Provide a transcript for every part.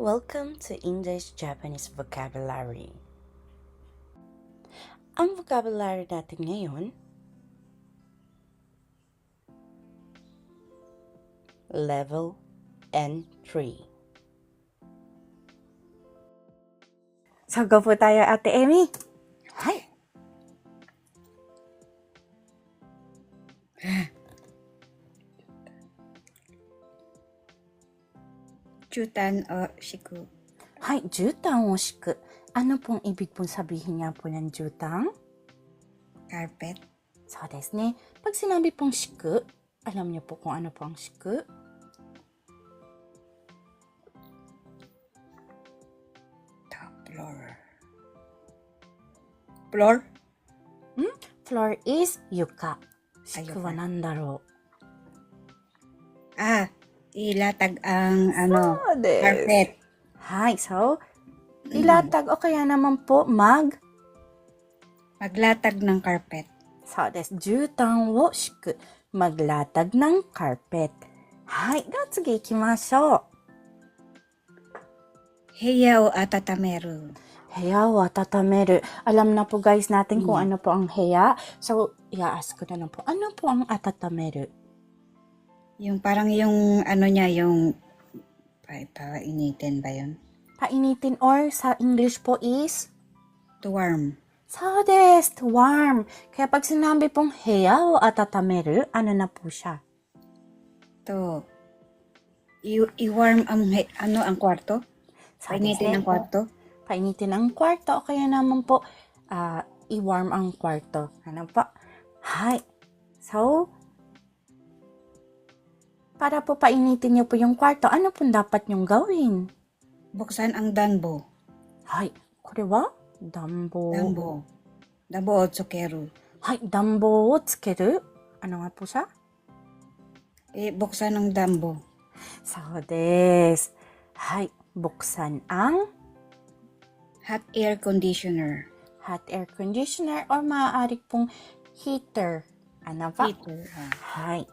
Welcome to English-Japanese Vocabulary. Ang vocabulary natin ngayon, Level N3. So, go po tayo, Ate Amy. Hi! Jutan o shiku. Hi, jutang o shiku. Ano pong ibig pong sabihin nga po ng jutang? Carpet. So, desu ne. Pag sinabi pong shiku, alam niyo po kung ano po ang shiku? Top floor. Floor? Floor is yuka. Shiku wa yuka. nandaro? Ilatag ang Desu. carpet. Hi, so, ilatag o kaya naman po Maglatag ng carpet. So, desu. Jutang wo shiku. Maglatag ng carpet. Hi, de wa tsugi ikimashou. Heya o atatameru. Heya wa tatameru. Alam na po guys natin kung ano po ang heya. So, i-ask ko na lang po. Ano po ang atatameru? Yung parang yung niya, yung painitin ba yun? Painitin or sa English po is? To warm. So, desu. Warm. Kaya pag sinabi pong heya o atatameru, ano na po siya? To i-warm ang kwarto? So, Painitin ang kwarto? Painitin ang kwarto o kaya naman po i-warm ang kwarto. Ano po? Hi. So, para po painitin niyo po yung kwarto, ano po dapat niyong gawin? Buksan ang danbo. Hi. Kore wa? Dambo. Danbo o tsukeru. Hi. Dambo o tsukeru. Ano nga po siya? Buksan ang dambo. So, desu. Hi. Buksan ang Hot air conditioner. hot air conditioner or maaari pong heater. Ano pa? Heater. Hi.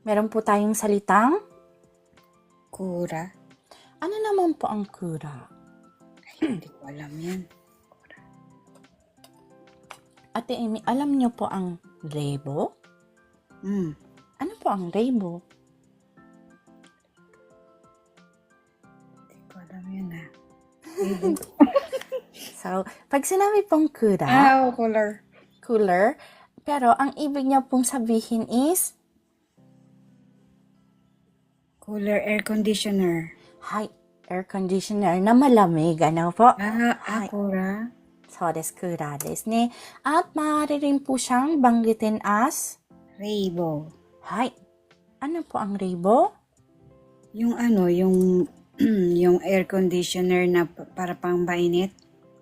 Meron po tayong salitang Kura. ano naman po ang kura? Hindi ko alam yan. Ate Amy, alam niyo po ang rebo? Ano po ang rebo? Hindi ko alam yan So, pag sinabi pong kura, Cooler. cooler, pero ang ibig niya pong sabihin is Cooler air conditioner. hi, air conditioner na malamig. Ano po? Kura. So, desu, kura desu ne. At maaari rin po siyang banggitin as Rainbow. hi. Ano po ang rebo? Yung yung air conditioner na para pang mainit.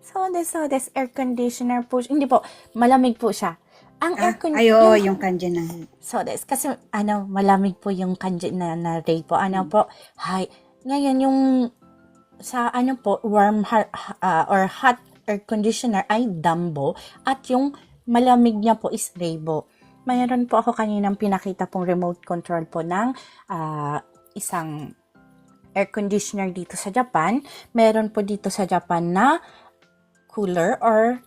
So, desu, air conditioner po. Hindi po, malamig po siya. Ang air Ayo, yung kanji na. So, desu. Kasi, malamig po yung kanji na ray po. Ano po? Hi. Ngayon, yung sa warm or hot air conditioner ay dambo. At yung malamig niya po is rebo. Mayroon po ako kaninang pinakita pong remote control po ng isang air conditioner dito sa Japan. Meron po dito sa Japan na cooler or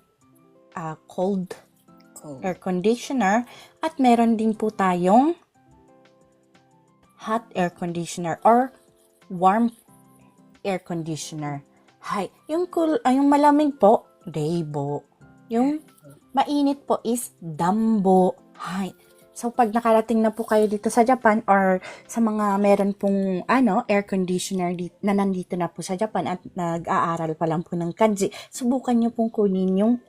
cold air conditioner at meron din po tayong hot air conditioner or warm air conditioner. Hi, yung yung malamig po, rebo. Yung mainit po is dambo. Hi. So pag nakarating na po kayo dito sa Japan or sa mga meron pong air conditioner na nandito na po sa Japan at nag-aaral pa lang po ng kanji, subukan niyo pong kunin yung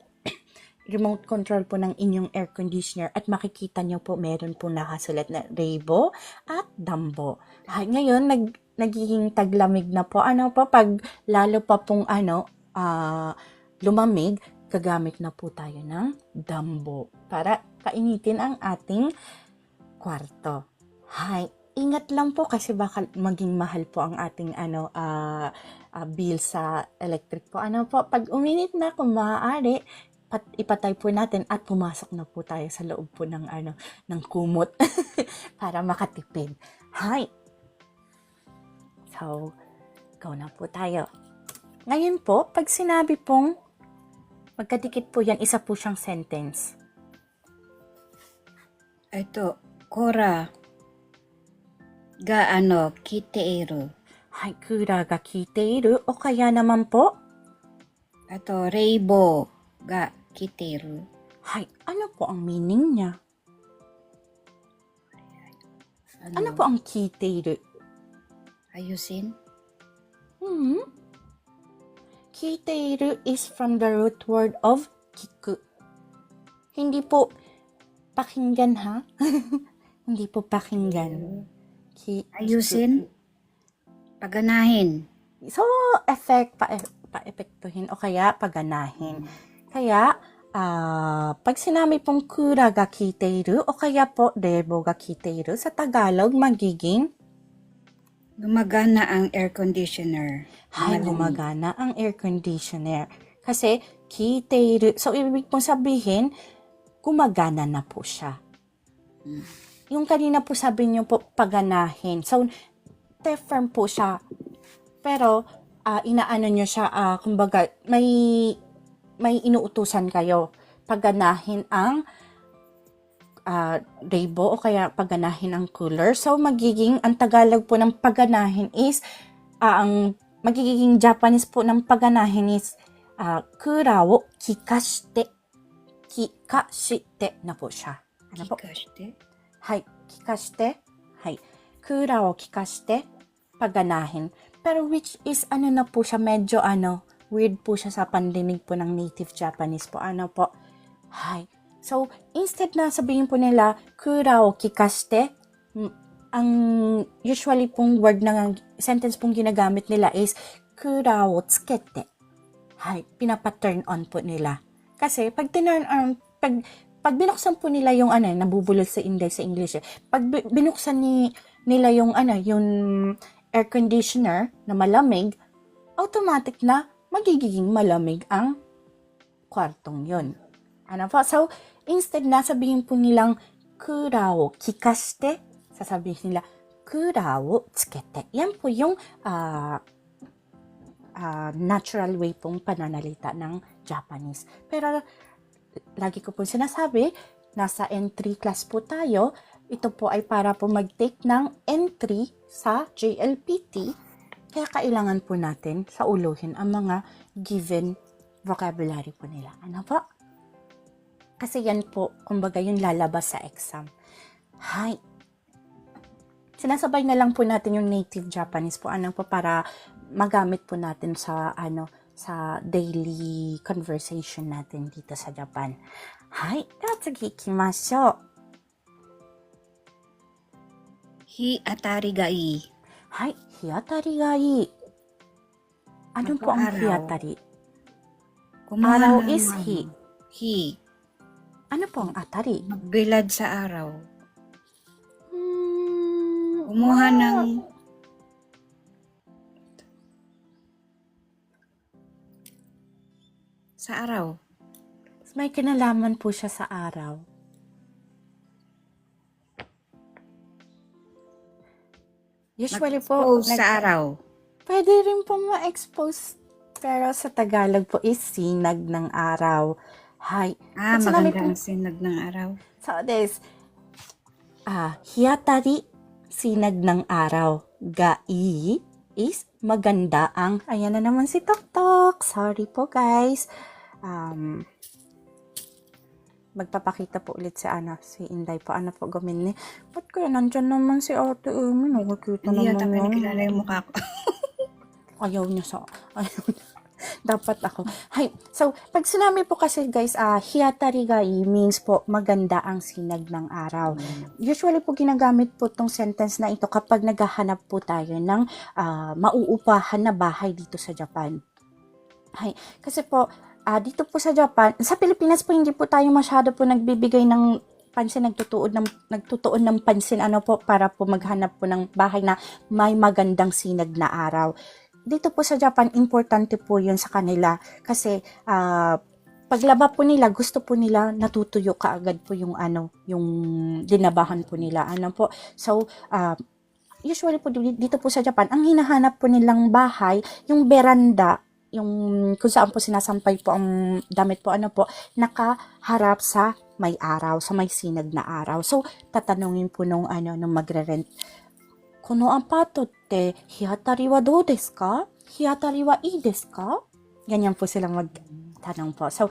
remote control po ng inyong air conditioner at makikita nyo po meron po nakasulat na rebo at dambo. Ngayon, nagiging taglamig na po. Pag lalo pa pong lumamig, gagamit na po tayo ng dambo para painitin ang ating kwarto. Ingat lang po kasi baka maging mahal po ang ating bill sa electric po. Pag uminit na kung maaari, ipatay po natin at pumasok na po tayo sa loob po ng kumot para makatipid. Hi! So, go na po tayo. Ngayon po, pag sinabi pong magkadikit po yan, isa po siyang sentence. Ito, Kora ga kiteiru. Hai, kura ga kiteiru. O kaya naman po, Ito, Reibou ga kiteiru. hai, ano po ang meaning niya? Ano po ang kiteiru? Ayusin? Kiteiru is from the root word of kiku. Hindi po pakinggan, ha? Hindi po pakinggan. Ayusin? Paganahin? So, pa-epektuhin o kaya paganahin. Kaya, pag sinabi pong kura ga kiteiru o kaya po debo ga kiteiru, sa Tagalog magiging Gumagana ang air conditioner. hay, gumagana ang air conditioner. Kasi, kiteiru. So, ibig pong sabihin, gumagana na po siya. Yung kanina po sabi niyo po, paganahin. So, te-firm po siya. Pero, inaano niyo siya, kumbaga, may inuutusan kayo. Paganahin ang Reibo o kaya paganahin ang cooler. So, ang Tagalog po ng paganahin is, ang magiging Japanese po ng paganahin is, kura wo kikashite. Kikashite na po siya. Ano po? Kikashite? Hai, kikashite. Hai. Kura wo kikashite. Paganahin. Pero which is, na po siya, medyo weird po siya sa pandinig po ng native Japanese po. Ano po? Hai. So, instead na sabihin po nila, kura o kikashite, ang usually pong word na sentence pong ginagamit nila is, kura o tsukete. Hay, pinapa-turn on po nila. Kasi, pag tinurn on, pag binuksan po nila yung nabubulol sa English. Pag binuksan nila yung air conditioner na malamig, automatic na magiging malamig ang kwartong yun. Ano po? So, instead na sabihin po nilang kura o kikashite, sasabihin nila kura o tsukete. Yan po yung natural way pong pananalita ng Japanese. Pero, lagi ko po sinasabi, nasa N3 class po tayo. Ito po ay para po mag-take ng N3 sa JLPT. Kaya kailangan po natin sauluhin ang mga given vocabulary po nila. Ano po? Kasi yan po, kumbaga yung lalabas sa exam. Hi. Sinasabay na lang po natin yung native Japanese po. Po para magamit po natin sa sa daily conversation natin dito sa Japan. Hi. Tatsugi ikimashou. Hi atari ga ii. Hi. Hiatari ga ii. Ano po ang Araw. hiatari? Kumuha Araw ng is hi. Hi. Ano po ang atari? Magbilad sa araw. Kumuha ng sa araw. May kinalaman po siya sa araw. Usually po, Mag-expose sa araw. pwede rin po ma-expose. Pero sa Tagalog po is sinag ng araw. Hi. Pag sinabi Maganda po- ang sinag ng araw. So this, hiatari, sinag ng araw. Gai is maganda ang, ayan na naman si Tok Tok. Sorry po guys. Magpapakita po ulit si Inday po. Ano po gamin ni? Ba't kaya nandyan naman si Ate Amy? Nakikita Hindi naman yata yan. kinikilala yung mukha ko. Ayaw niya sa... Dapat ako. Hi. So, pag sinabi po kasi guys, hiatari gai means po maganda ang sinag ng araw. Usually po ginagamit po tong sentence na ito kapag naghahanap po tayo ng mauupahan na bahay dito sa Japan. Hi. Kasi po, dito po sa Japan, sa Pilipinas po hindi po tayo masyado po nagbibigay ng pansin, nagtutuon ng pansin po para po maghanap po ng bahay na may magandang sinag na araw. Dito po sa Japan, importante po yun sa kanila kasi paglaba po nila, gusto po nila natutuyo kaagad po yung yung dinabahan po nila. So, usually po dito po sa Japan, ang hinahanap po nilang bahay, yung veranda, yung kung saan po sinasampay po ang damit po, nakaharap sa may araw, sa may sinag na araw. So, tatanungin po nung magre-rent, kono apato te, hiatari wa dou desu ka? Hiatari wa ii desu ka? Ganyan po silang magtanong po. So,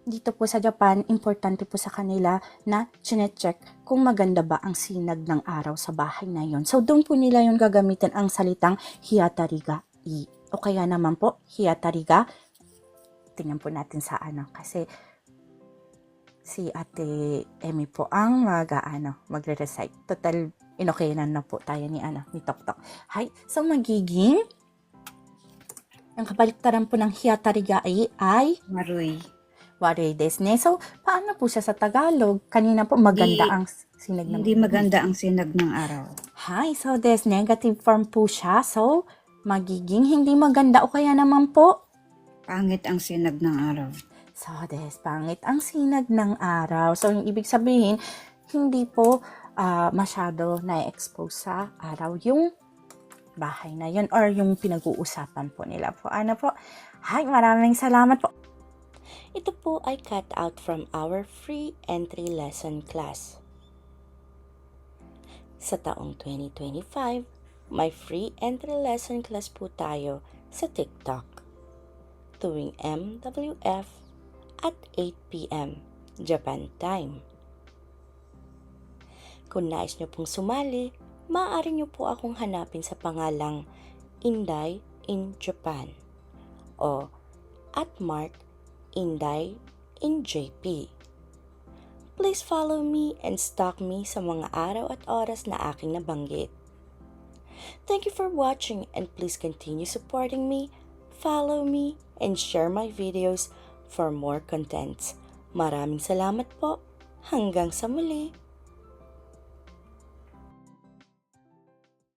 dito po sa Japan, importante po sa kanila na chine-check kung maganda ba ang sinag ng araw sa bahay na yon. So, doon po nila yung gagamitin ang salitang hiatari ga ii. O kaya naman po, hiatari ga, tingnan po natin sa kasi si Ate Emmy po ang magre-recite. Total, inokayanan na po tayo ni Tok Tok. So magiging, ang kabaliktaran po ng hiatari ga ay Warui desu ne. So, paano po siya sa Tagalog? Kanina po maganda ang sinag ng Hindi maganda ang sinag ng araw. So there's negative form po siya. So, magiging hindi maganda o kaya naman po Pangit ang sinag ng araw. So, pangit ang sinag ng araw. So, yung ibig sabihin, hindi po masyado na-expose sa araw yung bahay na yun or yung pinag-uusapan po nila po. Maraming salamat po. Ito po ay cut out from our free entry lesson class. Sa taong 2025, may free entry lesson class po tayo sa TikTok tuwing MWF at 8 p.m. Japan time. Kung nais nyo pong sumali, maaari nyo po akong hanapin sa pangalang Inday in Japan o @Inday in JP. Please follow me and stalk me sa mga araw at oras na aking nabanggit. Thank you for watching and please continue supporting me, follow me, and share my videos for more contents. Maraming salamat po. Hanggang sa muli.